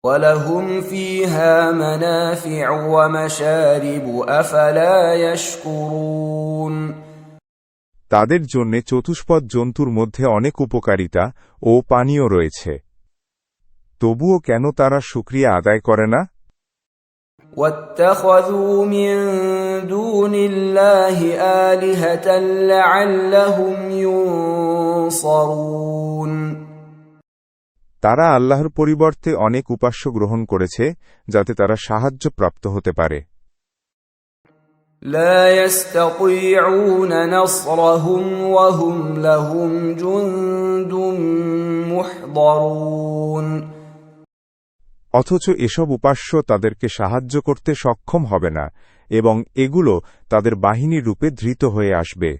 وَلَهُمْ فِيهَا مَنَافِعُ وَمَشَارِبُ أَفَلَا يَشْكُرُونَ তাদের জন্যে চতুষ্পদ জন্তুর মধ্যে অনেক উপকারিতা ও পানীয় রয়েছে। তবুও কেন তারা শুকরিয়া আদায় করে না? وَاتَّخَذُوا مِن دُونِ اللَّهِ آلِهَةً لَّعَلَّهُمْ يُنصَرُونَ তারা আল্লাহর পরিবর্তে অনেক উপাস্য গ্রহণ করেছে যাতে তারা সাহায্যপ্রাপ্ত হতে পারে। لا يستطيعون نصرهم وهم لهم جند محضرون অথচ এসব উপাস্য তাদেরকে সাহায্য করতে সক্ষম হবে না এবং এগুলো তাদের বাহিনীর রূপে ধৃত হয়ে আসবে।